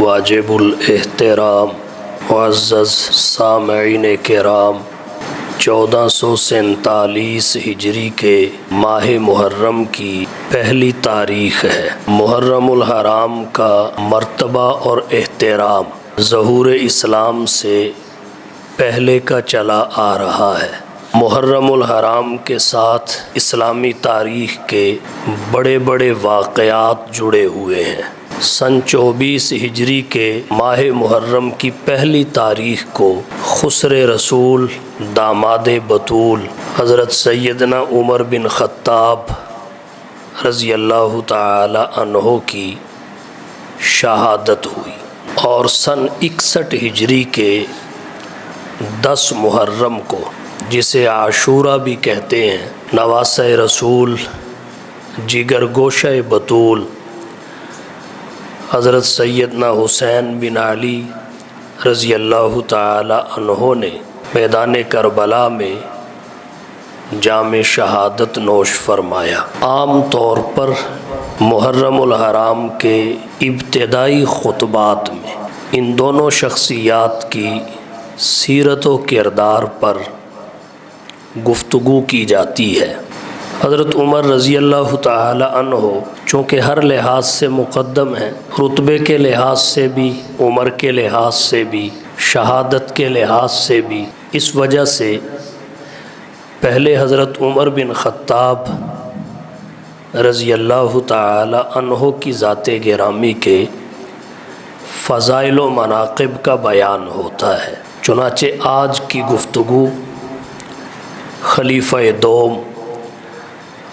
واجب الاحترام معزز سامعین کرام، 1447 ہجری کے ماہ محرم کی پہلی تاریخ ہے۔ محرم الحرام کا مرتبہ اور احترام ظہور اسلام سے پہلے کا چلا آ رہا ہے۔ محرم الحرام کے ساتھ اسلامی تاریخ کے بڑے بڑے واقعات جڑے ہوئے ہیں۔ سن 24 ہجری کے ماہ محرم کی پہلی تاریخ کو خسر رسول داماد بطول حضرت سیدنا عمر بن خطاب رضی اللہ تعالی عنہ کی شہادت ہوئی، اور سن 61 ہجری کے 10 محرم کو، جسے عاشورہ بھی کہتے ہیں، نواسہ رسول جگر گوشہ بطول حضرت سیدنا حسین بن علی رضی اللہ تعالی عنہ نے میدان کربلا میں جام شہادت نوش فرمایا۔ عام طور پر محرم الحرام کے ابتدائی خطبات میں ان دونوں شخصیات کی سیرت و کردار پر گفتگو کی جاتی ہے۔ حضرت عمر رضی اللہ تعالی عنہ چونکہ ہر لحاظ سے مقدم ہیں، رتبے کے لحاظ سے بھی، عمر کے لحاظ سے بھی، شہادت کے لحاظ سے بھی، اس وجہ سے پہلے حضرت عمر بن خطاب رضی اللہ تعالی عنہ کی ذات گرامی کے فضائل و مناقب کا بیان ہوتا ہے۔ چنانچہ آج کی گفتگو خلیفہ دوم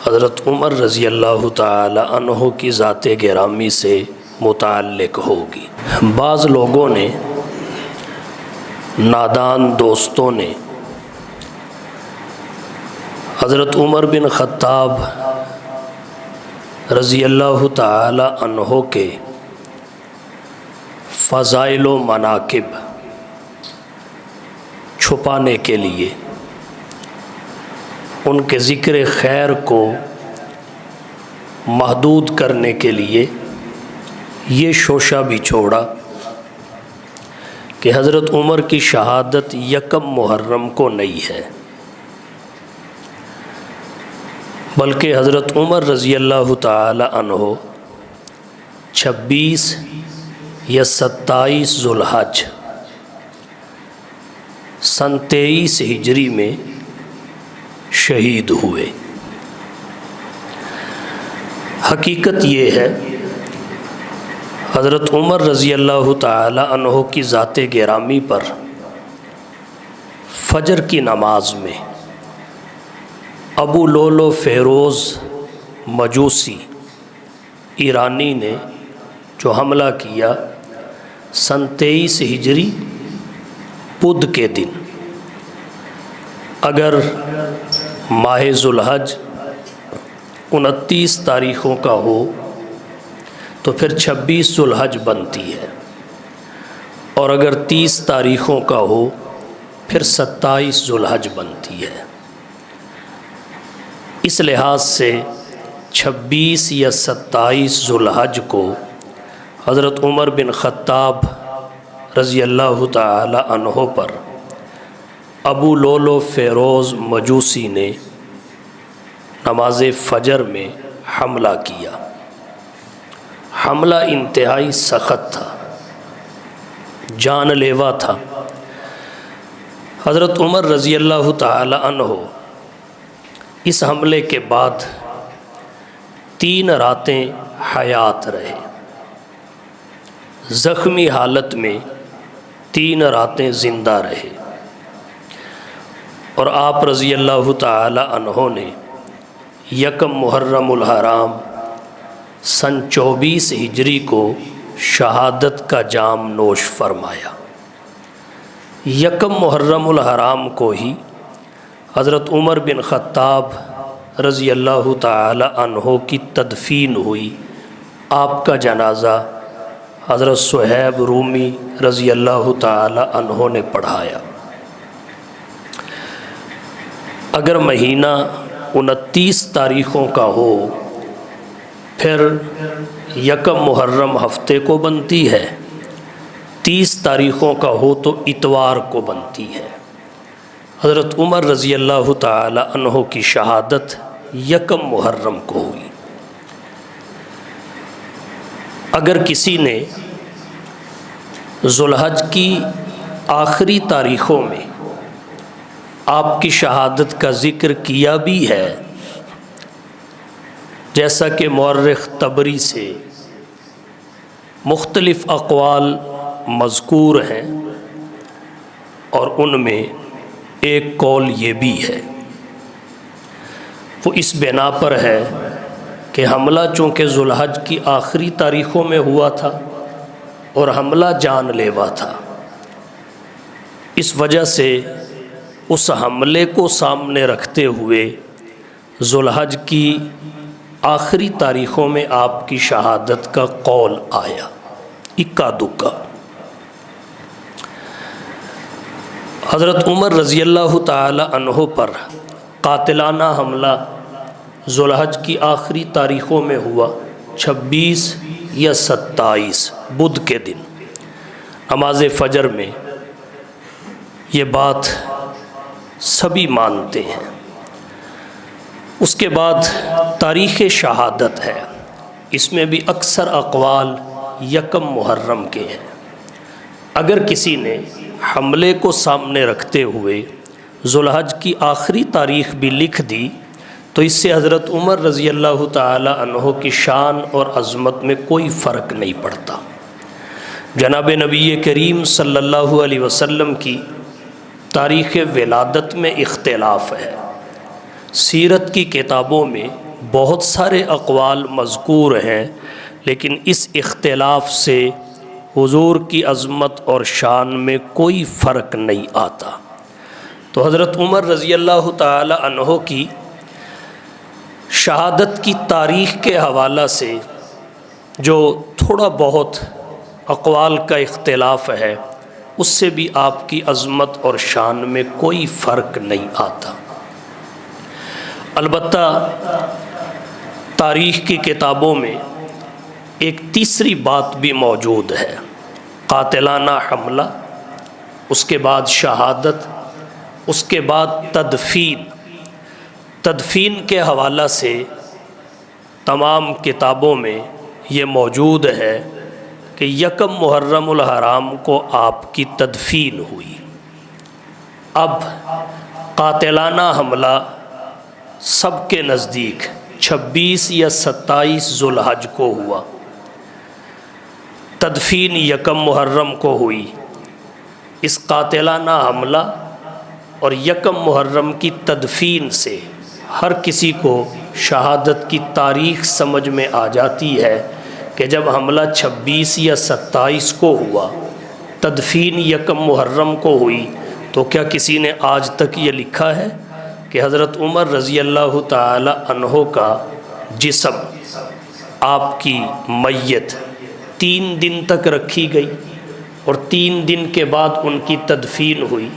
حضرت عمر رضی اللہ تعالی عنہ کی ذات گرامی سے متعلق ہوگی۔ بعض لوگوں نے، نادان دوستوں نے، حضرت عمر بن خطاب رضی اللہ تعالی عنہ کے فضائل و مناقب چھپانے کے لیے، ان کے ذکر خیر کو محدود کرنے کے لیے یہ شوشہ بھی چھوڑا کہ حضرت عمر کی شہادت 1 محرم کو نہیں ہے، بلکہ حضرت عمر رضی اللہ تعالی عنہ 26 یا 27 ذو الحج سن 23 ہجری میں شہید ہوئے۔ حقیقت یہ ہے، حضرت عمر رضی اللہ تعالی عنہ کی ذات گرامی پر فجر کی نماز میں ابو لولو فیروز مجوسی ایرانی نے جو حملہ کیا سن 23 ہجری بدھ کے دن، اگر ماہ ذو الحج 29 تاریخوں کا ہو تو پھر 26 ذو الحج بنتی ہے، اور اگر 30 تاریخوں کا ہو پھر 27 ذو الحج بنتی ہے۔ اس لحاظ سے 26 یا 27 ذو الحج کو حضرت عمر بن خطاب رضی اللہ تعالی عنہ پر ابو لولو فیروز مجوسی نے نماز فجر میں حملہ کیا۔ حملہ انتہائی سخت تھا، جان لیوا تھا۔ حضرت عمر رضی اللہ تعالی عنہ اس حملے کے بعد 3 راتیں حیات رہے، زخمی حالت میں 3 راتیں زندہ رہے، اور آپ رضی اللہ تعالی عنہ نے 1 محرم الحرام سن 24 ہجری کو شہادت کا جام نوش فرمایا۔ 1 محرم الحرام کو ہی حضرت عمر بن خطاب رضی اللہ تعالی عنہ کی تدفین ہوئی۔ آپ کا جنازہ حضرت صہیب رومی رضی اللہ تعالی عنہ نے پڑھایا۔ اگر مہینہ 29 تاریخوں کا ہو پھر 1 محرم ہفتے کو بنتی ہے، 30 تاریخوں کا ہو تو اتوار کو بنتی ہے۔ حضرت عمر رضی اللہ تعالی عنہ کی شہادت 1 محرم کو ہوئی۔ اگر کسی نے ذوالحج کی آخری تاریخوں میں آپ کی شہادت کا ذکر کیا بھی ہے، جیسا کہ مورخ طبری سے مختلف اقوال مذکور ہیں، اور ان میں ایک قول یہ بھی ہے، وہ اس بنا پر ہے کہ حملہ چونکہ ذوالحج کی آخری تاریخوں میں ہوا تھا اور حملہ جان لیوا تھا، اس وجہ سے اس حملے کو سامنے رکھتے ہوئے ذوالحج کی آخری تاریخوں میں آپ کی شہادت کا قول آیا، اکا دکا۔ حضرت عمر رضی اللہ تعالی عنہ پر قاتلانہ حملہ ذوالحج کی آخری تاریخوں میں ہوا، 26 یا 27 بدھ کے دن نماز فجر میں۔ یہ بات سبھی مانتے ہیں۔ اس کے بعد تاریخ شہادت ہے، اس میں بھی اکثر اقوال 1 محرم کے ہیں۔ اگر کسی نے حملے کو سامنے رکھتے ہوئے ذوالحج کی آخری تاریخ بھی لکھ دی تو اس سے حضرت عمر رضی اللہ تعالی عنہ کی شان اور عظمت میں کوئی فرق نہیں پڑتا۔ جناب نبی کریم صلی اللہ علیہ وسلم کی تاریخ ولادت میں اختلاف ہے۔ سیرت کی کتابوں میں بہت سارے اقوال مذکور ہیں، لیکن اس اختلاف سے حضور کی عظمت اور شان میں کوئی فرق نہیں آتا۔ تو حضرت عمر رضی اللہ تعالی عنہ کی شہادت کی تاریخ کے حوالہ سے جو تھوڑا بہت اقوال کا اختلاف ہے، اس سے بھی آپ کی عظمت اور شان میں کوئی فرق نہیں آتا۔ البتہ تاریخ کی کتابوں میں ایک تیسری بات بھی موجود ہے، قاتلانہ حملہ، اس کے بعد شہادت، اس کے بعد تدفین۔ تدفین کے حوالہ سے تمام کتابوں میں یہ موجود ہے کہ 1 محرم الحرام کو آپ کی تدفین ہوئی۔ اب قاتلانہ حملہ سب کے نزدیک 26 یا 27 ذوالحج کو ہوا، تدفین 1 محرم کو ہوئی۔ اس قاتلانہ حملہ اور 1 محرم کی تدفین سے ہر کسی کو شہادت کی تاریخ سمجھ میں آ جاتی ہے کہ جب حملہ 26 یا 27 کو ہوا، تدفین 1 محرم کو ہوئی، تو کیا کسی نے آج تک یہ لکھا ہے کہ حضرت عمر رضی اللہ تعالی عنہ کا جسم، آپ کی میت 3 دن تک رکھی گئی اور 3 دن کے بعد ان کی تدفین ہوئی؟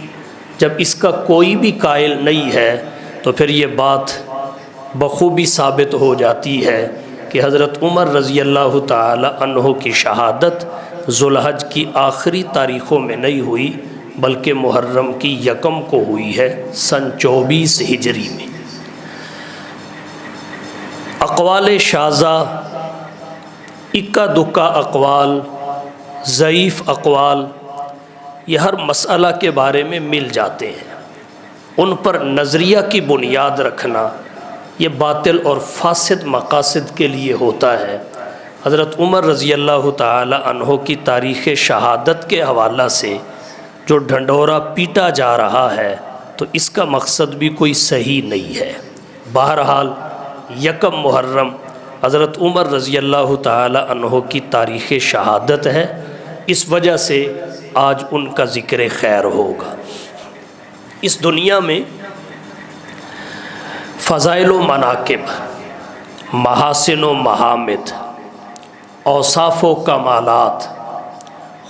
جب اس کا کوئی بھی قائل نہیں ہے تو پھر یہ بات بخوبی ثابت ہو جاتی ہے کہ حضرت عمر رضی اللہ تعالی عنہ کی شہادت ذوالحج کی آخری تاریخوں میں نہیں ہوئی، بلکہ محرم کی 1 کو ہوئی ہے، سن 24 ہجری میں۔ اقوال شاذہ، اکا دکا اقوال، ضعیف اقوال، یہ ہر مسئلہ کے بارے میں مل جاتے ہیں۔ ان پر نظریہ کی بنیاد رکھنا یہ باطل اور فاسد مقاصد کے لیے ہوتا ہے۔ حضرت عمر رضی اللہ تعالی عنہ کی تاریخ شہادت کے حوالہ سے جو ڈھنڈورا پیٹا جا رہا ہے تو اس کا مقصد بھی کوئی صحیح نہیں ہے۔ بہرحال 1 محرم حضرت عمر رضی اللہ تعالی عنہ کی تاریخ شہادت ہے، اس وجہ سے آج ان کا ذکر خیر ہوگا۔ اس دنیا میں فضائل و مناقب، محاسن و محامد، اوصاف و کمالات،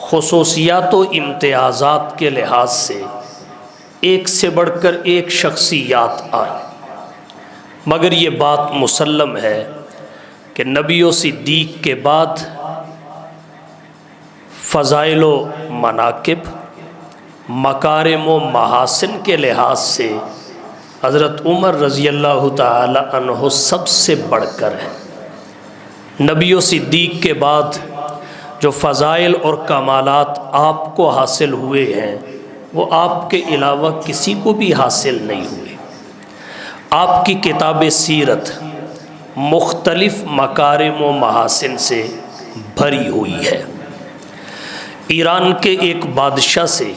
خصوصیات و امتیازات کے لحاظ سے ایک سے بڑھ کر ایک شخصیات آئیں، مگر یہ بات مسلم ہے کہ نبی و صدیق کے بعد فضائل و مناقب، مکارم و محاسن کے لحاظ سے حضرت عمر رضی اللہ تعالی عنہ سب سے بڑھ کر ہے۔ نبی و صدیق کے بعد جو فضائل اور کمالات آپ کو حاصل ہوئے ہیں وہ آپ کے علاوہ کسی کو بھی حاصل نہیں ہوئے۔ آپ کی کتاب سیرت مختلف مکارم و محاسن سے بھری ہوئی ہے۔ ایران کے ایک بادشاہ سے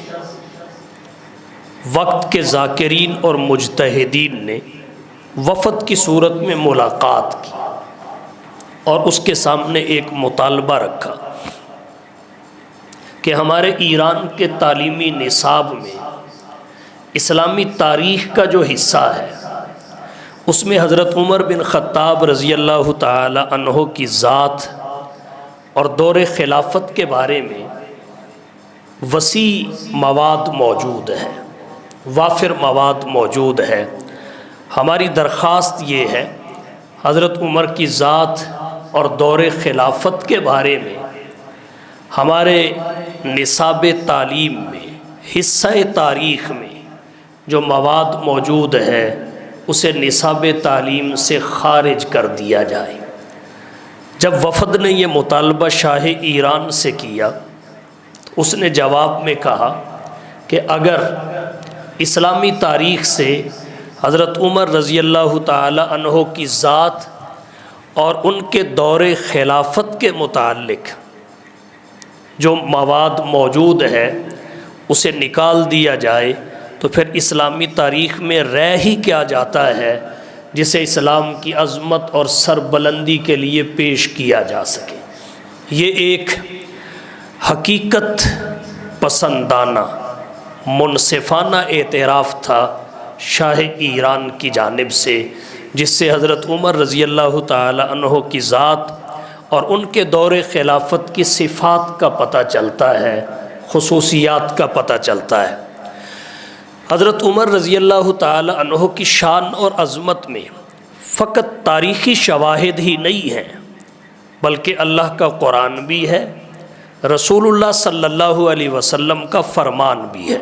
وقت کے ذاکرین اور مجتہدین نے وفد کی صورت میں ملاقات کی اور اس کے سامنے ایک مطالبہ رکھا کہ ہمارے ایران کے تعلیمی نصاب میں اسلامی تاریخ کا جو حصہ ہے اس میں حضرت عمر بن خطاب رضی اللہ تعالی عنہ کی ذات اور دور خلافت کے بارے میں وسیع مواد موجود ہے، وافر مواد موجود ہے۔ ہماری درخواست یہ ہے حضرت عمر کی ذات اور دور خلافت کے بارے میں ہمارے نصاب تعلیم میں حصہ تاریخ میں جو مواد موجود ہے اسے نصاب تعلیم سے خارج کر دیا جائے۔ جب وفد نے یہ مطالبہ شاہ ایران سے کیا اس نے جواب میں کہا کہ اگر اسلامی تاریخ سے حضرت عمر رضی اللہ تعالی عنہ کی ذات اور ان کے دور خلافت کے متعلق جو مواد موجود ہے اسے نکال دیا جائے تو پھر اسلامی تاریخ میں رہ ہی کیا جاتا ہے جسے اسلام کی عظمت اور سربلندی کے لیے پیش کیا جا سکے۔ یہ ایک حقیقت پسندانہ منصفانہ اعتراف تھا شاہ ایران کی جانب سے، جس سے حضرت عمر رضی اللہ تعالی عنہ کی ذات اور ان کے دور خلافت کی صفات کا پتہ چلتا ہے، خصوصیات کا پتہ چلتا ہے۔ حضرت عمر رضی اللہ تعالی عنہ کی شان اور عظمت میں فقط تاریخی شواہد ہی نہیں ہیں بلکہ اللہ کا قرآن بھی ہے، رسول اللہ صلی اللہ علیہ وسلم کا فرمان بھی ہے۔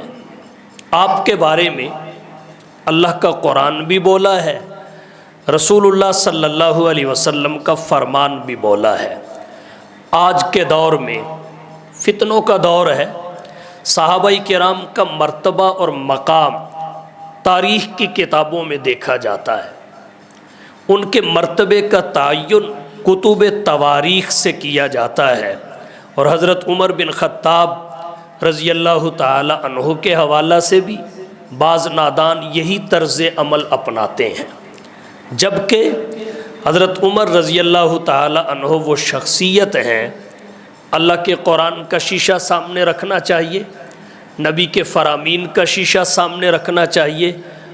آپ کے بارے میں اللہ کا قرآن بھی بولا ہے، رسول اللہ صلی اللہ علیہ وسلم کا فرمان بھی بولا ہے۔ آج کے دور میں فتنوں کا دور ہے، صحابہ کرام کا مرتبہ اور مقام تاریخ کی کتابوں میں دیکھا جاتا ہے، ان کے مرتبے کا تعین کتب تواریخ سے کیا جاتا ہے، اور حضرت عمر بن خطاب رضی اللہ تعالی عنہ کے حوالہ سے بھی بعض نادان یہی طرز عمل اپناتے ہیں، جبکہ حضرت عمر رضی اللہ تعالی عنہ وہ شخصیت ہیں اللہ کے قرآن کا شیشہ سامنے رکھنا چاہیے، نبی کے فرامین کا شیشہ سامنے رکھنا چاہیے،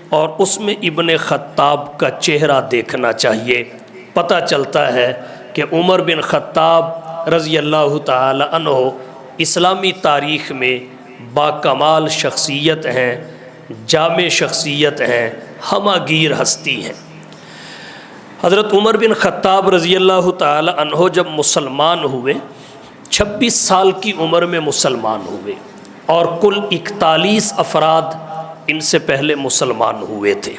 اور اس میں ابن خطاب کا چہرہ دیکھنا چاہیے۔ پتہ چلتا ہے کہ عمر بن خطاب رضی اللہ تعالی عنہ اسلامی تاریخ میں باکمال شخصیت ہیں، جامع شخصیت ہیں، ہمہ گیر ہستی ہیں۔ حضرت عمر بن خطاب رضی اللہ تعالی عنہ جب مسلمان ہوئے 26 سال کی عمر میں مسلمان ہوئے، اور کل 41 افراد ان سے پہلے مسلمان ہوئے تھے۔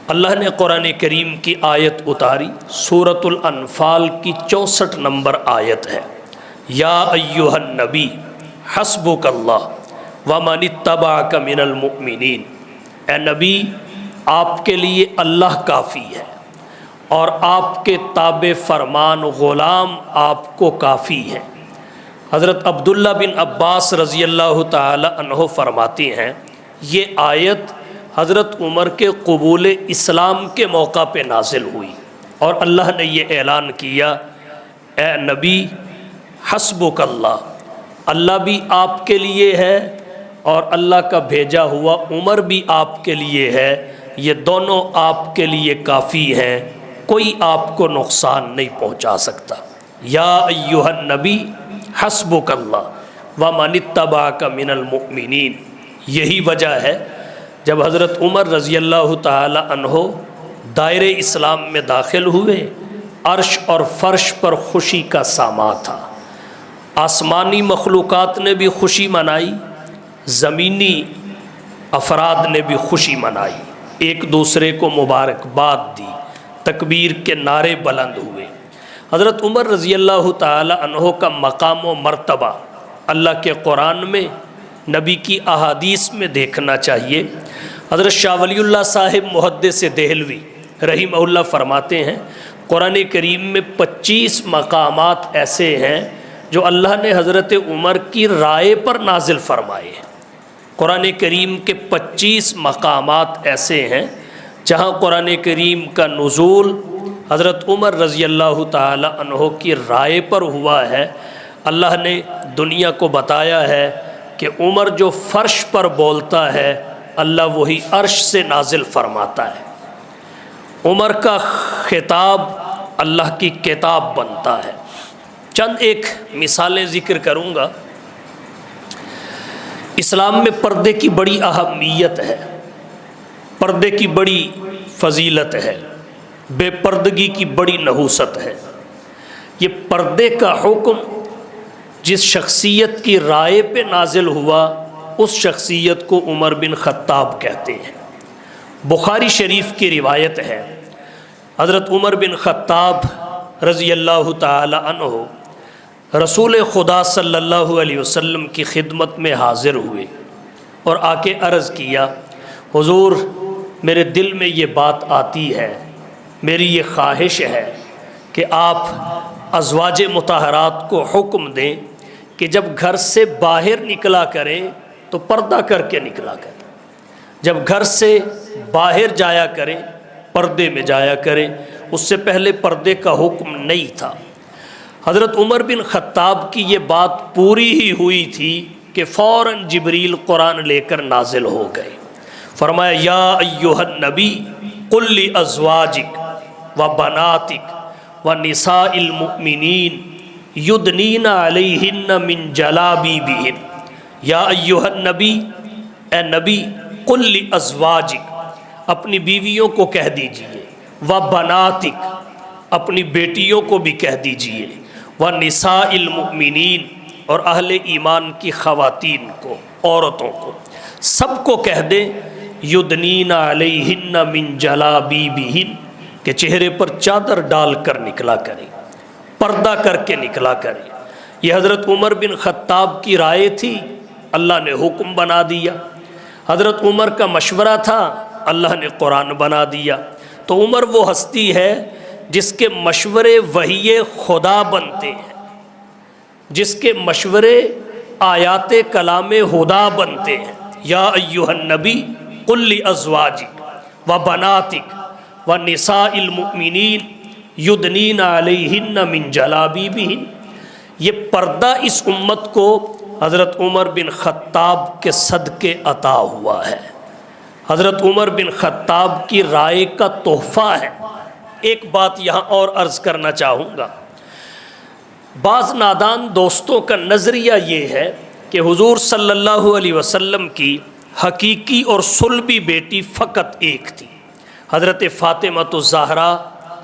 اللہ نے قرآن کریم کی آیت اتاری، سورۃ الانفال کی 64 نمبر آیت ہے، یا ایھا النبی حسبک اللہ ومن اتبعک من المؤمنین، اے نبی آپ کے لیے اللہ کافی ہے اور آپ کے تابع فرمان غلام آپ کو کافی ہیں۔ حضرت عبداللہ بن عباس رضی اللہ تعالی عنہ فرماتی ہیں یہ آیت حضرت عمر کے قبول اسلام کے موقع پہ نازل ہوئی، اور اللہ نے یہ اعلان کیا، اے نبی حسبک اللہ، اللہ بھی آپ کے لیے ہے اور اللہ کا بھیجا ہوا عمر بھی آپ کے لیے ہے، یہ دونوں آپ کے لیے کافی ہیں، کوئی آپ کو نقصان نہیں پہنچا سکتا۔ یا ایھا النبی حسبک اللہ ومن اتبعک من المؤمنین۔ یہی وجہ ہے جب حضرت عمر رضی اللہ تعالی عنہ دائرے اسلام میں داخل ہوئے، عرش اور فرش پر خوشی کا ساماں تھا، آسمانی مخلوقات نے بھی خوشی منائی، زمینی افراد نے بھی خوشی منائی، ایک دوسرے کو مبارکباد دی، تکبیر کے نعرے بلند ہوئے۔ حضرت عمر رضی اللہ تعالی عنہ کا مقام و مرتبہ اللہ کے قرآن میں، نبی کی احادیث میں دیکھنا چاہیے۔ حضرت شاہ ولی اللہ صاحب محدث دہلوی رحمہ اللہ فرماتے ہیں قرآن کریم میں 25 مقامات ایسے ہیں جو اللہ نے حضرت عمر کی رائے پر نازل فرمائے ہیں۔ قرآن کریم کے 25 مقامات ایسے ہیں جہاں قرآن کریم کا نزول حضرت عمر رضی اللہ تعالی عنہ کی رائے پر ہوا ہے۔ اللہ نے دنیا کو بتایا ہے کہ عمر جو فرش پر بولتا ہے اللہ وہی عرش سے نازل فرماتا ہے۔ عمر کا خطاب اللہ کی کتاب بنتا ہے۔ چند ایک مثالیں ذکر کروں گا۔ اسلام میں پردے کی بڑی اہمیت ہے، پردے کی بڑی فضیلت ہے، بے پردگی کی بڑی نحوست ہے۔ یہ پردے کا حکم جس شخصیت کی رائے پہ نازل ہوا اس شخصیت کو عمر بن خطاب کہتے ہیں۔ بخاری شریف کی روایت ہے، حضرت عمر بن خطاب رضی اللہ تعالی عنہ رسول خدا صلی اللہ علیہ وسلم کی خدمت میں حاضر ہوئے اور آ کے عرض کیا، حضور میرے دل میں یہ بات آتی ہے، میری یہ خواہش ہے کہ آپ ازواج مطہرات کو حکم دیں کہ جب گھر سے باہر نکلا کریں تو پردہ کر کے نکلا کریں، جب گھر سے باہر جایا کریں پردے میں جایا کریں۔ اس سے پہلے پردے کا حکم نہیں تھا۔ حضرت عمر بن خطاب کی یہ بات پوری ہی ہوئی تھی کہ فوراً جبریل قرآن لے کر نازل ہو گئے۔ فرمایا یا ایھا النبی قل لازواجک و بناتک و نساء المؤمنین یدنین علیہن من جلابیبہن۔ یا ایھا النبی، اے نبی، قل لازواجک، اپنی بیویوں کو کہہ دیجئے، و بناتک، اپنی بیٹیوں کو بھی کہہ دیجئے، و نساء المؤمنین، اور اہل ایمان کی خواتین کو، عورتوں کو، سب کو کہہ دیں یدنین علیہن من جلابیبہن، کہ چہرے پر چادر ڈال کر نکلا کریں، پردہ کر کے نکلا کریں۔ یہ حضرت عمر بن خطاب کی رائے تھی، اللہ نے حکم بنا دیا۔ حضرت عمر کا مشورہ تھا، اللہ نے قرآن بنا دیا۔ تو عمر وہ ہستی ہے جس کے مشورے وحی خدا بنتے ہیں، جس کے مشورے آیات کلام خدا بنتے ہیں۔ یا ایھا النبی قل لازواجک و بناتک و نساء المؤمنین یدنین علیہن من جلابیبہن۔ یہ پردہ اس امت کو حضرت عمر بن خطاب کے صدقے عطا ہوا ہے، حضرت عمر بن خطاب کی رائے کا تحفہ ہے۔ ایک بات یہاں اور عرض کرنا چاہوں گا، بعض نادان دوستوں کا نظریہ یہ ہے کہ حضور صلی اللہ علیہ وسلم کی حقیقی اور صلبی بیٹی فقط ایک تھی، حضرت فاطمہ الزہرا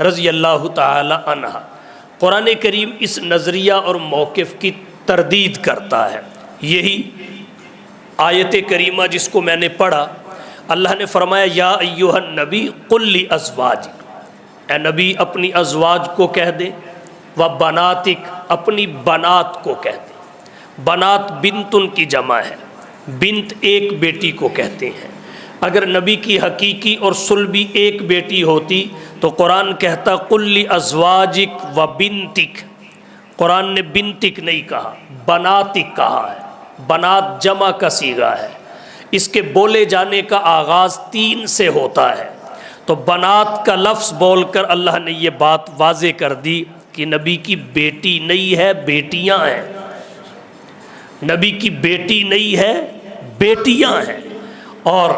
رضی اللہ تعالی عنہا۔ قرآن کریم اس نظریہ اور موقف کی تردید کرتا ہے۔ یہی آیت کریمہ جس کو میں نے پڑھا، اللہ نے فرمایا یا ایھا النبی قل لازواجک، اے نبی اپنی ازواج کو کہہ دے، و بناتک، اپنی بنات کو کہہ دے۔ بنات بنتن کی جمع ہے، بنت ایک بیٹی کو کہتے ہیں۔ اگر نبی کی حقیقی اور صلبی ایک بیٹی ہوتی تو قرآن کہتا قل لازواجک و بنتک، قرآن نے بنتک نہیں کہا، بناتک کہا ہے۔ بنات جمع کا صیغہ ہے، اس کے بولے جانے کا آغاز 3 سے ہوتا ہے، تو بنات کا لفظ بول کر اللہ نے یہ بات واضح کر دی کہ نبی کی بیٹی نہیں ہے، بیٹیاں ہیں۔ نبی کی بیٹی نہیں ہے، بیٹیاں ہیں۔ اور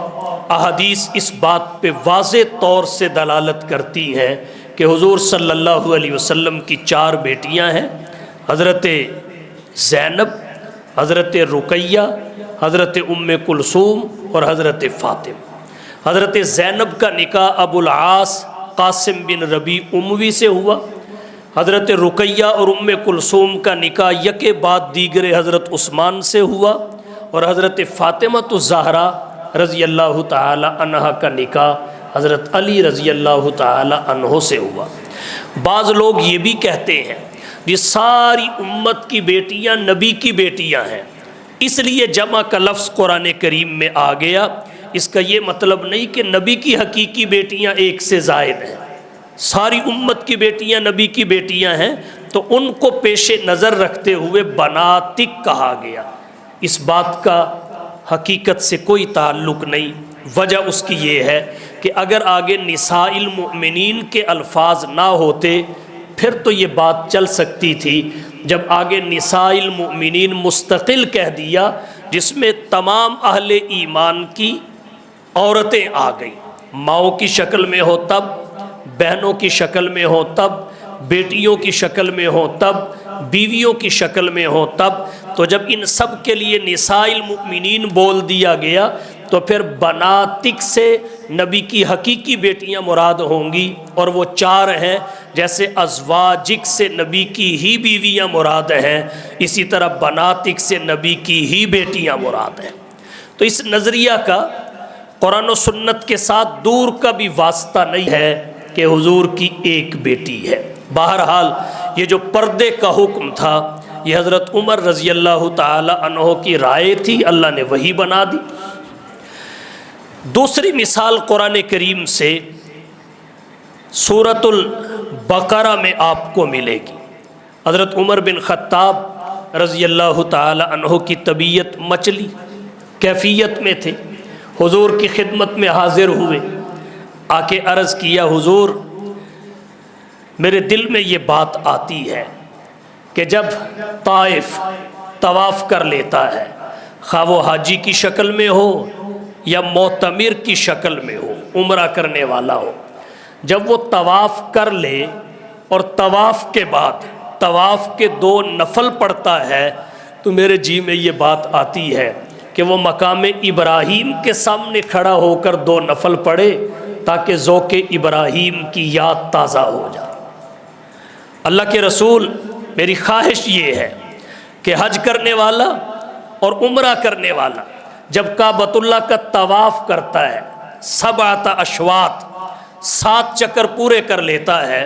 احادیث اس بات پہ واضح طور سے دلالت کرتی ہیں کہ حضور صلی اللہ علیہ وسلم کی 4 بیٹیاں ہیں، حضرت زینب، حضرت رقیہ، حضرت ام کلثوم اور حضرت فاطمہ۔ حضرت زینب کا نکاح ابو العاص قاسم بن ربیع اموی سے ہوا، حضرت رقیہ اور ام کلثوم کا نکاح یکے بعد دیگرے حضرت عثمان سے ہوا، اور حضرت فاطمہ الزہرا رضی اللہ تعالی عنہا کا نکاح حضرت علی رضی اللہ تعالی عنہ سے ہوا۔ بعض لوگ یہ بھی کہتے ہیں یہ ساری امت کی بیٹیاں نبی کی بیٹیاں ہیں، اس لیے جمع کا لفظ قرآن کریم میں آ گیا۔ اس کا یہ مطلب نہیں کہ نبی کی حقیقی بیٹیاں ایک سے زائد ہیں، ساری امت کی بیٹیاں نبی کی بیٹیاں ہیں، تو ان کو پیش نظر رکھتے ہوئے بناتک کہا گیا۔ اس بات کا حقیقت سے کوئی تعلق نہیں۔ وجہ اس کی یہ ہے کہ اگر آگے نساء المؤمنین کے الفاظ نہ ہوتے پھر تو یہ بات چل سکتی تھی۔ جب آگے نساء المؤمنین مستقل کہہ دیا جس میں تمام اہل ایمان کی عورتیں آ گئیں، ماؤں کی شکل میں ہو تب، بہنوں کی شکل میں ہو تب، بیٹیوں کی شکل میں ہو تب، بیویوں کی شکل میں ہو تب، تو جب ان سب کے لیے نساء المؤمنین بول دیا گیا تو پھر بناتک سے نبی کی حقیقی بیٹیاں مراد ہوں گی، اور وہ 4 ہیں، جیسے ازواجک سے نبی کی ہی بیویاں مراد ہیں، اسی طرح بناتک سے نبی کی ہی بیٹیاں مراد ہیں۔ تو اس نظریہ کا قرآن و سنت کے ساتھ دور کا بھی واسطہ نہیں ہے کہ حضور کی ایک بیٹی ہے۔ بہرحال یہ جو پردے کا حکم تھا یہ حضرت عمر رضی اللہ تعالی عنہ کی رائے تھی، اللہ نے وہی بنا دی۔ دوسری مثال قرآن کریم سے سورۃ البقرہ میں آپ کو ملے گی۔ حضرت عمر بن خطاب رضی اللہ تعالی عنہ کی طبیعت مچلی کیفیت میں تھے، حضور کی خدمت میں حاضر ہوئے، آ کے عرض کیا حضور میرے دل میں یہ بات آتی ہے کہ جب طائف طواف کر لیتا ہے، خواہ وہ حاجی کی شکل میں ہو یا معتمر کی شکل میں ہو، عمرہ کرنے والا ہو، جب وہ طواف کر لے اور طواف کے بعد طواف کے 2 نفل پڑھتا ہے تو میرے جی میں یہ بات آتی ہے کہ وہ مقام ابراہیم کے سامنے کھڑا ہو کر 2 نفل پڑھے تاکہ ذوق ابراہیم کی یاد تازہ ہو جائے۔ اللہ کے رسول میری خواہش یہ ہے کہ حج کرنے والا اور عمرہ کرنے والا جب کعبۃ اللہ کا طواف کرتا ہے 7 اشواط 7 چکر پورے کر لیتا ہے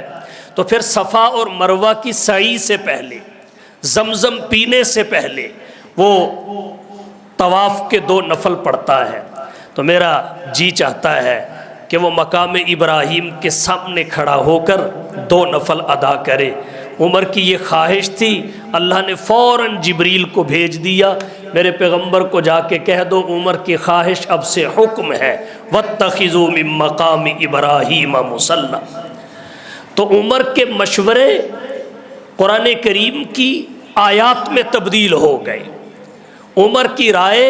تو پھر صفا اور مروہ کی سعی سے پہلے زمزم پینے سے پہلے وہ طواف کے 2 نفل پڑھتا ہے، تو میرا جی چاہتا ہے کہ وہ مقام ابراہیم کے سامنے کھڑا ہو کر 2 نفل ادا کرے۔ عمر کی یہ خواہش تھی، اللہ نے فوراً جبریل کو بھیج دیا، میرے پیغمبر کو جا کے کہہ دو عمر کی خواہش اب سے حکم ہے، وَاتَّخِذُوا مِن مَّقَامِ إِبْرَاهِيمَ مُصَلًّى۔ تو عمر کے مشورے قرآن کریم کی آیات میں تبدیل ہو گئے، عمر کی رائے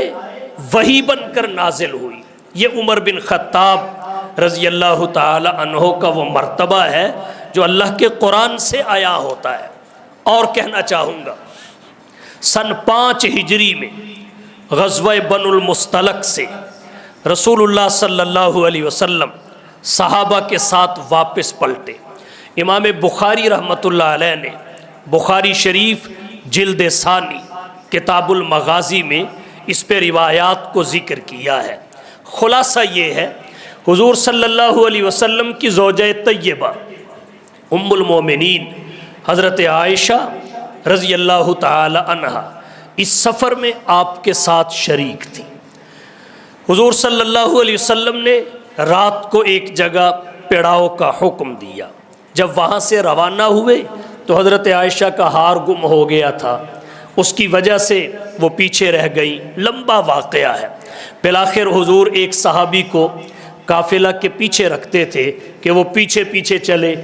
وحی بن کر نازل ہوئی۔ یہ عمر بن خطاب رضی اللہ تعالی عنہ کا وہ مرتبہ ہے جو اللہ کے قرآن سے آیا ہوتا ہے۔ اور کہنا چاہوں گا سن 5 ہجری میں غزوہ بنو المستلق سے رسول اللہ صلی اللہ علیہ وسلم صحابہ کے ساتھ واپس پلٹے۔ امام بخاری رحمۃ اللہ علیہ نے بخاری شریف جلد ثانی کتاب المغازی میں اس پہ روایات کو ذکر کیا ہے۔ خلاصہ یہ ہے حضور صلی اللہ علیہ وسلم کی زوجہ طیبہ ام المومنین حضرت عائشہ رضی اللہ تعالی عنہا اس سفر میں آپ کے ساتھ شریک تھی۔ حضور صلی اللہ علیہ وسلم نے رات کو ایک جگہ پڑاؤ کا حکم دیا۔ جب وہاں سے روانہ ہوئے تو حضرت عائشہ کا ہار گم ہو گیا تھا، اس کی وجہ سے وہ پیچھے رہ گئی، لمبا واقعہ ہے۔ بالآخر حضور ایک صحابی کو قافلہ کے پیچھے رکھتے تھے کہ وہ پیچھے پیچھے چلے،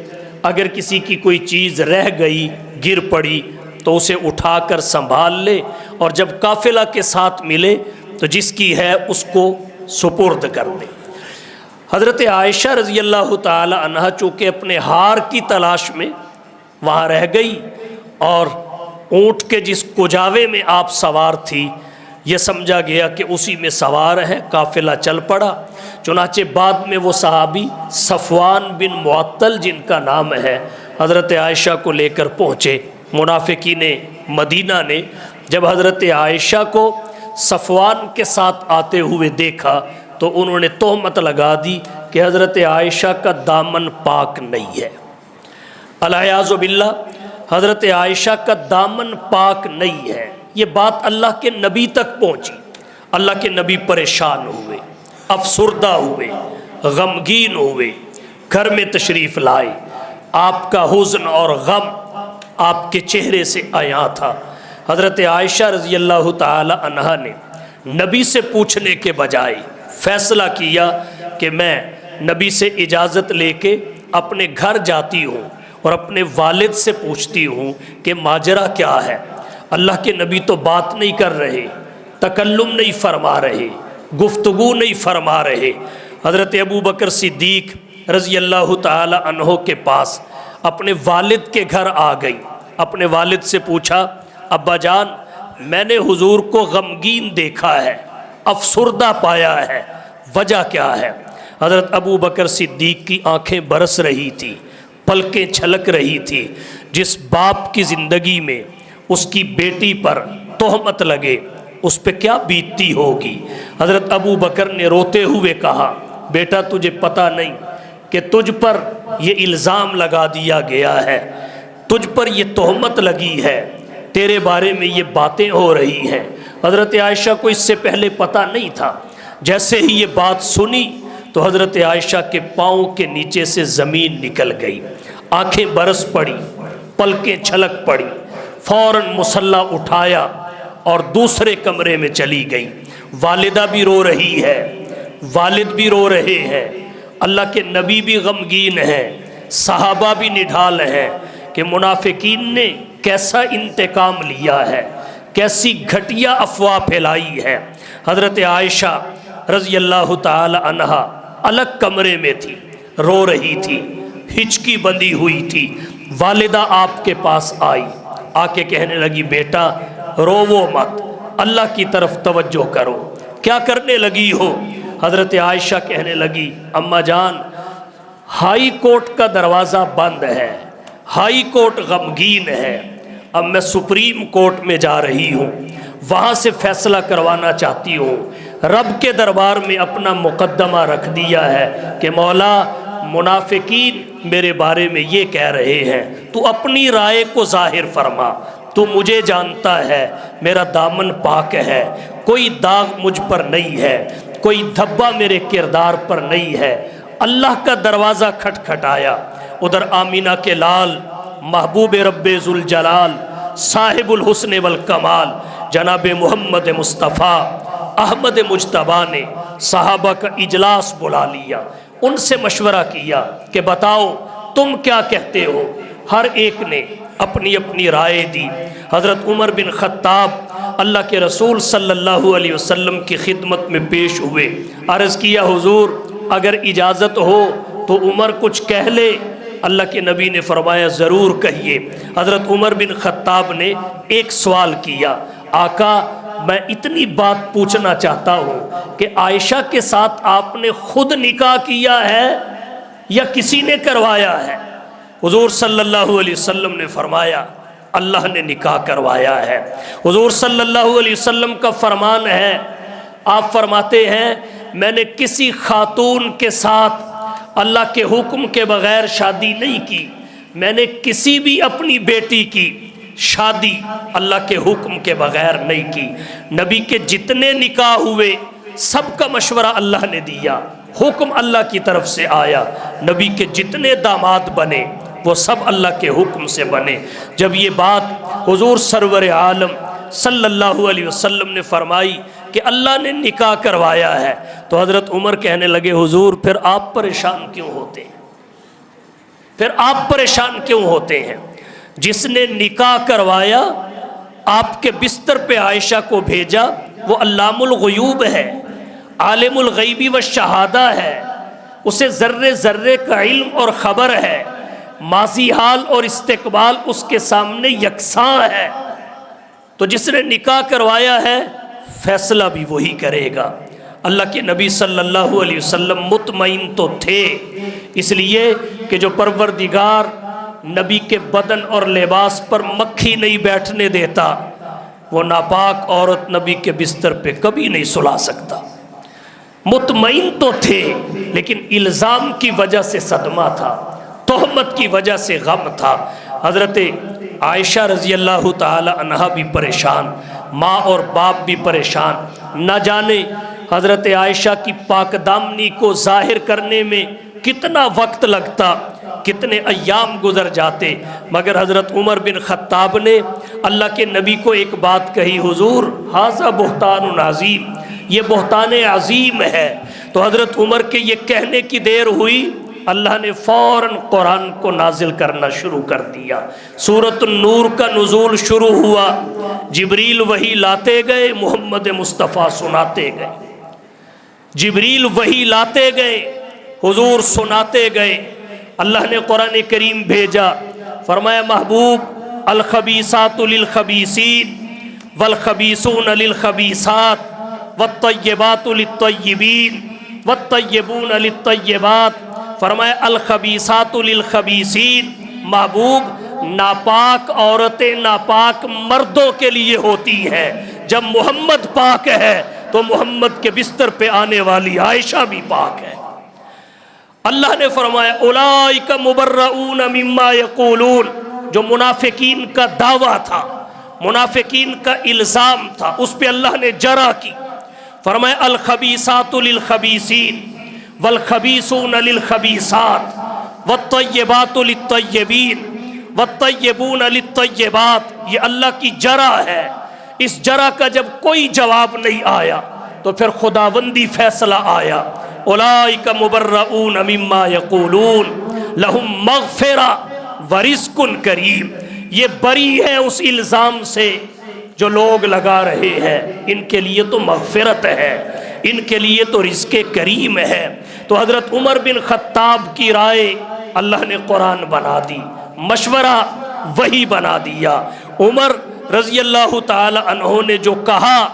اگر کسی کی کوئی چیز رہ گئی گر پڑی تو اسے اٹھا کر سنبھال لے، اور جب قافلہ کے ساتھ ملے تو جس کی ہے اس کو سپرد کر دے۔ حضرت عائشہ رضی اللہ تعالی عنہا چونکہ اپنے ہار کی تلاش میں وہاں رہ گئی، اور اونٹ کے جس کجاوے میں آپ سوار تھی یہ سمجھا گیا کہ اسی میں سوار ہے، قافلہ چل پڑا۔ چنانچہ بعد میں وہ صحابی صفوان بن معطل جن کا نام ہے حضرت عائشہ کو لے کر پہنچے۔ منافقین مدینہ نے جب حضرت عائشہ کو صفوان کے ساتھ آتے ہوئے دیکھا تو انہوں نے تہمت لگا دی کہ حضرت عائشہ کا دامن پاک نہیں ہے۔ الیاذ باللہ، حضرت عائشہ کا دامن پاک نہیں ہے۔ یہ بات اللہ کے نبی تک پہنچی۔ اللہ کے نبی پریشان ہوئے، افسردہ ہوئے، غمگین ہوئے، گھر میں تشریف لائے۔ آپ کا حزن اور غم آپ کے چہرے سے عیاں تھا۔ حضرت عائشہ رضی اللہ تعالی عنہا نے نبی سے پوچھنے کے بجائے فیصلہ کیا کہ میں نبی سے اجازت لے کے اپنے گھر جاتی ہوں اور اپنے والد سے پوچھتی ہوں کہ ماجرا کیا ہے۔ اللہ کے نبی تو بات نہیں کر رہے، تکلم نہیں فرما رہے، گفتگو نہیں فرما رہے۔ حضرت ابو بکر صدیق رضی اللہ تعالی عنہ کے پاس اپنے والد کے گھر آ گئی۔ اپنے والد سے پوچھا، ابا جان میں نے حضور کو غمگین دیکھا ہے، افسردہ پایا ہے، وجہ کیا ہے؟ حضرت ابو بکر صدیق کی آنکھیں برس رہی تھی، پلکیں چھلک رہی تھی۔ جس باپ کی زندگی میں اس کی بیٹی پر تہمت لگے اس پہ کیا بیتتی ہوگی۔ حضرت ابو بکر نے روتے ہوئے کہا، بیٹا تجھے پتہ نہیں کہ تجھ پر یہ الزام لگا دیا گیا ہے، تجھ پر یہ تہمت لگی ہے، تیرے بارے میں یہ باتیں ہو رہی ہیں۔ حضرت عائشہ کو اس سے پہلے پتہ نہیں تھا۔ جیسے ہی یہ بات سنی تو حضرت عائشہ کے پاؤں کے نیچے سے زمین نکل گئی، آنکھیں برس پڑی، پلکیں چھلک پڑی، فوراً مصلی اٹھایا اور دوسرے کمرے میں چلی گئی۔ والدہ بھی رو رہی ہے، والد بھی رو رہے ہیں، اللہ کے نبی بھی غمگین ہیں، صحابہ بھی نڈھال ہیں کہ منافقین نے کیسا انتقام لیا ہے، کیسی گھٹیا افواہ پھیلائی ہے۔ حضرت عائشہ رضی اللہ تعالی عنہا الگ کمرے میں تھی، رو رہی تھی، ہچکی بندھی ہوئی تھی۔ والدہ آپ کے پاس آئی، آ کے کہنے لگی، بیٹا روو مت، اللہ کی طرف توجہ کرو، کیا کرنے لگی ہو؟ حضرت عائشہ کہنے لگی، اماں جان ہائی کورٹ کا دروازہ بند ہے، ہائی کورٹ غمگین ہے، اب میں سپریم کورٹ میں جا رہی ہوں، وہاں سے فیصلہ کروانا چاہتی ہوں۔ رب کے دربار میں اپنا مقدمہ رکھ دیا ہے کہ مولا منافقین میرے بارے میں یہ کہہ رہے ہیں، تو اپنی رائے کو ظاہر فرما، تو مجھے جانتا ہے میرا دامن پاک ہے، کوئی داغ مجھ پر نہیں ہے، کوئی دھبا میرے کردار پر نہیں ہے۔ اللہ کا دروازہ کھٹکھٹایا، ادھر آمینہ کے لال محبوب رب ذوالجلال صاحب الحسن والکمال جناب محمد مصطفیٰ احمد مجتبیٰ نے صحابہ کا اجلاس بلا لیا، ان سے مشورہ کیا کہ بتاؤ تم کیا کہتے ہو۔ ہر ایک نے اپنی اپنی رائے دی۔ حضرت عمر بن خطاب اللہ کے رسول صلی اللہ علیہ وسلم کی خدمت میں پیش ہوئے، عرض کیا حضور اگر اجازت ہو تو عمر کچھ کہہ لے۔ اللہ کے نبی نے فرمایا ضرور کہیے۔ حضرت عمر بن خطاب نے ایک سوال کیا، آقا میں اتنی بات پوچھنا چاہتا ہوں کہ عائشہ کے ساتھ آپ نے خود نکاح کیا ہے یا کسی نے کروایا ہے؟ حضور صلی اللہ علیہ وسلم نے فرمایا اللہ نے نکاح کروایا ہے۔ حضور صلی اللہ علیہ وسلم کا فرمان ہے، آپ فرماتے ہیں میں نے کسی خاتون کے ساتھ اللہ کے حکم کے بغیر شادی نہیں کی، میں نے کسی بھی اپنی بیٹی کی شادی اللہ کے حکم کے بغیر نہیں کی۔ نبی کے جتنے نکاح ہوئے سب کا مشورہ اللہ نے دیا، حکم اللہ کی طرف سے آیا۔ نبی کے جتنے داماد بنے وہ سب اللہ کے حکم سے بنے۔ جب یہ بات حضور سرور عالم صلی اللہ علیہ وسلم نے فرمائی کہ اللہ نے نکاح کروایا ہے تو حضرت عمر کہنے لگے حضور پھر آپ پریشان کیوں ہوتے ہیں؟ پھر آپ پریشان کیوں ہوتے ہیں؟ جس نے نکاح کروایا آپ کے بستر پہ عائشہ کو بھیجا وہ علام الغیوب ہے، عالم الغیبی و شہادہ ہے، اسے ذرے ذرے کا علم اور خبر ہے، ماضی حال اور استقبال اس کے سامنے یکساں ہے۔ تو جس نے نکاح کروایا ہے فیصلہ بھی وہی کرے گا۔ اللہ کے نبی صلی اللہ علیہ وسلم مطمئن تو تھے، اس لیے کہ جو پروردگار نبی کے بدن اور لباس پر مکھی نہیں بیٹھنے دیتا، وہ ناپاک عورت نبی کے بستر پہ کبھی نہیں سلا سکتا۔ مطمئن تو تھے لیکن الزام کی وجہ سے صدمہ تھا، تہمت کی وجہ سے غم تھا۔ حضرت عائشہ رضی اللہ تعالی عنہا بھی پریشان، ماں اور باپ بھی پریشان۔ نہ جانے حضرت عائشہ کی پاک دامنی کو ظاہر کرنے میں کتنا وقت لگتا، کتنے ایام گزر جاتے، مگر حضرت عمر بن خطاب نے اللہ کے نبی کو ایک بات کہی، حضور ھذا بہتان عظیم، یہ بہتان عظیم ہے۔ تو حضرت عمر کے یہ کہنے کی دیر ہوئی، اللہ نے فوراً قرآن کو نازل کرنا شروع کر دیا۔ سورۃ النور کا نزول شروع ہوا، جبریل وحی لاتے گئے، محمد مصطفیٰ سناتے گئے۔ جبریل وحی لاتے گئے، حضور سناتے گئے۔ اللہ نے قرآن کریم بھیجا، فرمایا محبوب الخبیثات للخبیثین والخبیثون للخبیثات والطیبات للطیبین والطیبون للطیبات۔ فرمایا الخبیثات للخبیثین، محبوب ناپاک عورتیں ناپاک مردوں کے لیے ہوتی ہیں، جب محمد پاک ہے تو محمد کے بستر پہ آنے والی عائشہ بھی پاک ہے۔ اللہ نے فرمایا اولئک مبرؤون مما یقولون، جو منافقین کا دعویٰ تھا، منافقین کا الزام تھا، اس پہ اللہ نے جرا کی۔ فرمایا الخبیثات للخبیثین والخبیثون للخبیثات والطیبات للطیبین والطیبون للطیبات، یہ اللہ کی جرا ہے۔ اس جرا کا جب کوئی جواب نہیں آیا تو پھر خداوندی فیصلہ آیا، اولئک مبرؤون مما یقولون لہم مغفرہ ورزق کریم، یہ بری ہے اس الزام سے جو لوگ لگا رہے ہیں، ان کے لیے تو مغفرت ہے، ان کے لیے تو رزق کریم ہے۔ تو حضرت عمر بن خطاب کی رائے اللہ نے قرآن بنا دی، مشورہ وہی بنا دیا۔ عمر رضی اللہ تعالی عنہ نے جو کہا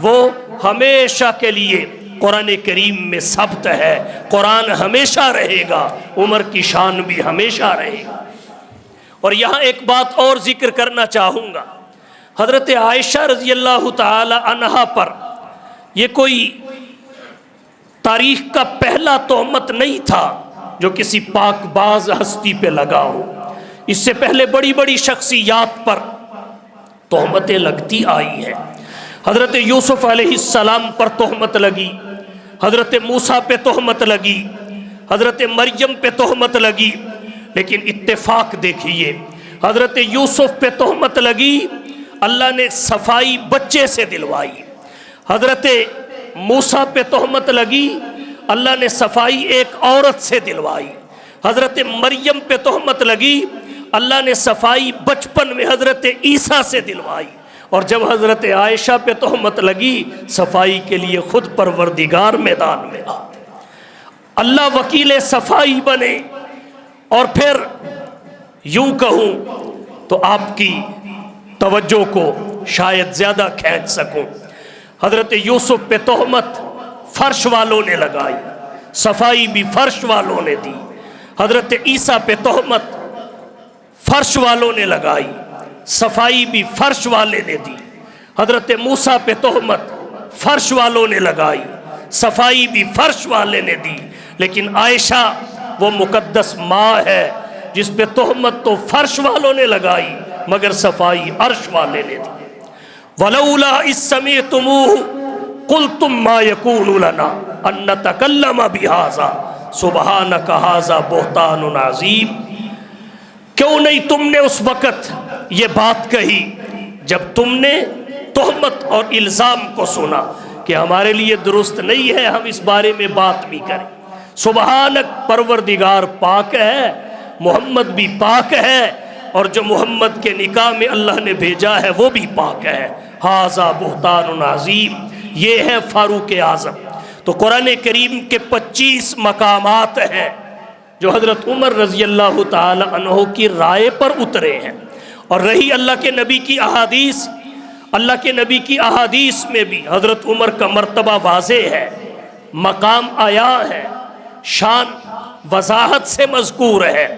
وہ ہمیشہ کے لیے قرآن کریم میں ثبت ہے، قرآن ہمیشہ رہے گا، عمر کی شان بھی ہمیشہ رہے گا۔ اور یہاں ایک بات اور ذکر کرنا چاہوں گا، حضرت عائشہ رضی اللہ تعالی عنہا پر یہ کوئی تاریخ کا پہلا تہمت نہیں تھا جو کسی پاک باز ہستی پہ لگا ہو۔ اس سے پہلے بڑی بڑی شخصیات پر تہمتیں لگتی آئی ہیں۔ حضرت یوسف علیہ السلام پر تہمت لگی، حضرت موسیٰ پہ تہمت لگی، حضرت مریم پہ تہمت لگی، لیکن اتفاق دیکھیے، حضرت یوسف پہ تہمت لگی، اللہ نے صفائی بچے سے دلوائی۔ حضرت موسیٰ پہ تہمت لگی، اللہ نے صفائی ایک عورت سے دلوائی۔ حضرت مریم پہ تہمت لگی، اللہ نے صفائی بچپن میں حضرت عیسیٰ سے دلوائی۔ اور جب حضرت عائشہ پہ تہمت لگی، صفائی کے لیے خود پروردگار میدان میں آ، اللہ وکیل صفائی بنے۔ اور پھر یوں کہوں تو آپ کی توجہ کو شاید زیادہ کھینچ سکوں، حضرت یوسف پہ تہمت فرش والوں نے لگائی، صفائی بھی فرش والوں نے دی۔ حضرت عیسیٰ پہ تہمت فرش والوں نے لگائی، صفائی بھی فرش والے نے دی۔ حضرت موسیٰ پہ تہمت فرش والوں نے لگائی، صفائی بھی فرش والے نے دی۔ لیکن عائشہ وہ مقدس ماں ہے جس پہ تہمت تو فرش والوں نے لگائی مگر صفائی عرش والے نے دی۔ وَلَوْلَا إِذْ سَمِعْتُمُوهُ قُلْتُمْ مَا يَكُونُ لَنَا أَن نَّتَكَلَّمَ بِهَذَا سُبْحَانَكَ هَذَا بُهْتَانٌ عَظِيمٌ، کیوں نہیں تم نے اس وقت یہ بات کہی جب تم نے تہمت اور الزام کو سنا کہ ہمارے لیے درست نہیں ہے ہم اس بارے میں بات بھی کریں۔ سبحانک، پروردگار پاک ہے، محمد بھی پاک ہے، اور جو محمد کے نکاح میں اللہ نے بھیجا ہے وہ بھی پاک ہے۔ ھذا بہتان عظیم، یہ ہے فاروق اعظم۔ تو قرآن کریم کے 25 مقامات ہیں جو حضرت عمر رضی اللہ تعالی عنہ کی رائے پر اترے ہیں۔ اور رہی اللہ کے نبی کی احادیث، اللہ کے نبی کی احادیث میں بھی حضرت عمر کا مرتبہ واضح ہے، مقام آیا ہے، شان وضاحت سے مذکور ہے۔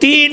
3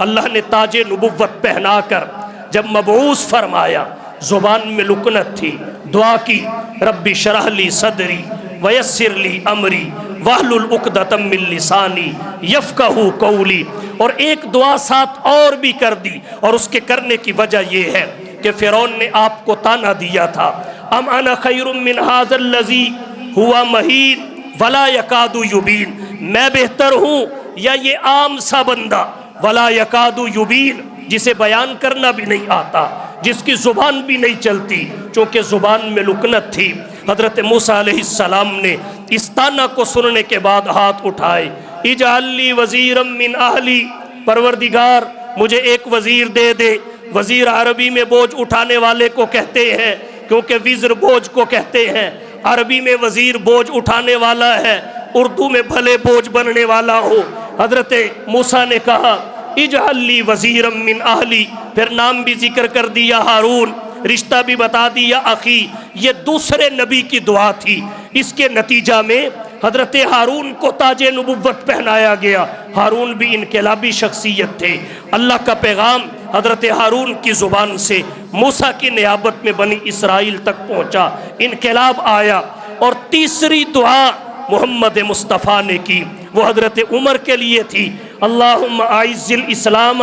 اللہ نے تاج نبوت پہنا کر جب مبعوث فرمایا، زبان میں لکنت تھی، دعا کی، ربی شرح لی صدری ویسر لی امری واحلل عقدۃ من لسانی یفقہوا قولی، اور ایک دعا ساتھ اور بھی کر دی، اور اس کے کرنے کی وجہ یہ ہے کہ فرعون نے آپ کو تانا دیا تھا، ام انا خیر من ھذا الذی ہوا مہین ولا یکاد یبین، میں بہتر ہوں یا یہ عام سا بندہ ولا یکاد یبین، جسے بیان کرنا بھی نہیں آتا، جس کی زبان بھی نہیں چلتی، چونکہ زبان میں لکنت تھی۔ حضرت موسیٰ علیہ السلام نے اس تانا کو سننے کے بعد ہاتھ اٹھائے، اجعل لی وزیرا من اہلی، پروردگار مجھے ایک وزیر دے دے۔ وزیر عربی میں بوجھ اٹھانے والے کو کہتے ہیں، کیونکہ وزر بوجھ کو کہتے ہیں، عربی میں وزیر بوجھ اٹھانے والا ہے، اردو میں بھلے بوجھ بننے والا ہو۔ حضرت موسیٰ نے کہا اجعل لی وزیرا من اہلی، پھر نام بھی ذکر کر دیا ہارون، رشتہ بھی بتا دیا اخی، یہ دوسرے نبی کی دعا تھی۔ اس کے نتیجہ میں حضرت ہارون کو تاج نبوت پہنایا گیا۔ ہارون بھی انقلابی شخصیت تھے۔ اللہ کا پیغام حضرت ہارون کی زبان سے موسیٰ کی نیابت میں بنی اسرائیل تک پہنچا، انقلاب آیا۔ اور تیسری دعا محمد مصطفیٰ نے کی، وہ حضرت عمر کے لیے تھی، اللہم اعز الاسلام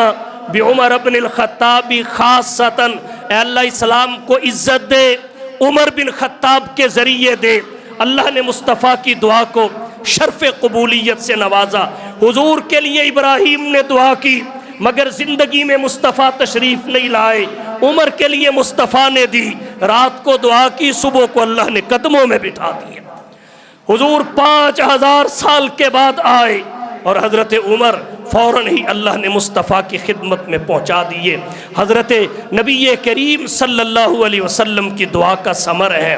بعمر بن الخطاب خاصتاً، اے اللہ اسلام کو عزت دے، عمر بن خطاب کے ذریعے دے۔ اللہ نے مصطفیٰ کی دعا کو شرف قبولیت سے نوازا۔ حضور کے لیے ابراہیم نے دعا کی، مگر زندگی میں مصطفیٰ تشریف نہیں لائے، عمر کے لیے مصطفیٰ نے دی، رات کو دعا کی، صبح کو اللہ نے قدموں میں بٹھا دیا۔ حضور 5000 سال کے بعد آئے، اور حضرت عمر فوراً ہی اللہ نے مصطفیٰ کی خدمت میں پہنچا دیے۔ حضرت نبی کریم صلی اللہ علیہ وسلم کی دعا کا ثمر ہے،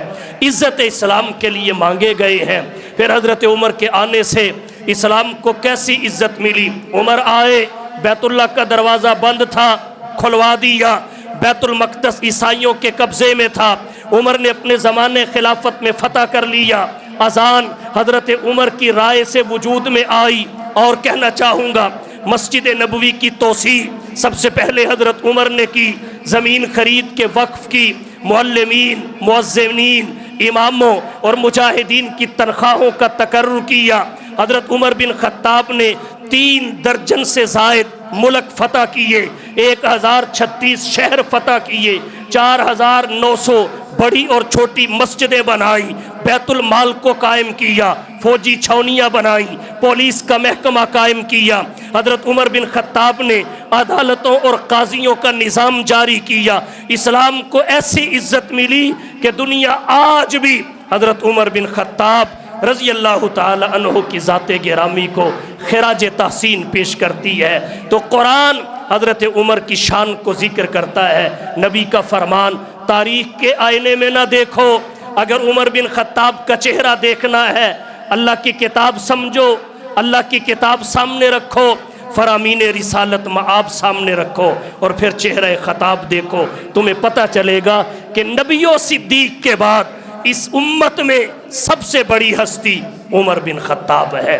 عزت اسلام کے لیے مانگے گئے ہیں۔ پھر حضرت عمر کے آنے سے اسلام کو کیسی عزت ملی۔ عمر آئے، بیت اللہ کا دروازہ بند تھا، کھلوا دیا۔ بیت المقدس عیسائیوں کے قبضے میں تھا، عمر نے اپنے زمانے خلافت میں فتح کر لیا۔ اذان حضرت عمر کی رائے سے وجود میں آئی۔ اور کہنا چاہوں گا، مسجد نبوی کی توسیع سب سے پہلے حضرت عمر نے کی، زمین خرید کے وقف کی، معلمین، مؤذنین، اماموں اور مجاہدین کی تنخواہوں کا تقرر کیا۔ حضرت عمر بن خطاب نے 3 درجن سے زائد ملک فتح کیے، 1036 شہر فتح کیے، 4900 بڑی اور چھوٹی مسجدیں بنائیں، بیت المال کو قائم کیا، فوجی چھاونیاں بنائیں، پولیس کا محکمہ قائم کیا۔ حضرت عمر بن خطاب نے عدالتوں اور قاضیوں کا نظام جاری کیا۔ اسلام کو ایسی عزت ملی کہ دنیا آج بھی حضرت عمر بن خطاب رضی اللہ تعالی عنہ کی ذات گرامی کو خراج تحسین پیش کرتی ہے۔ تو قرآن حضرت عمر کی شان کو ذکر کرتا ہے۔ نبی کا فرمان، تاریخ کے آئینے میں نہ دیکھو، اگر عمر بن خطاب کا چہرہ دیکھنا ہے، اللہ کی کتاب سمجھو، اللہ کی کتاب سامنے رکھو، فرامین رسالت مآب سامنے رکھو، اور پھر چہرہ خطاب دیکھو، تمہیں پتہ چلے گا کہ نبی و صدیق کے بعد اس امت میں سب سے بڑی ہستی عمر بن خطاب ہے۔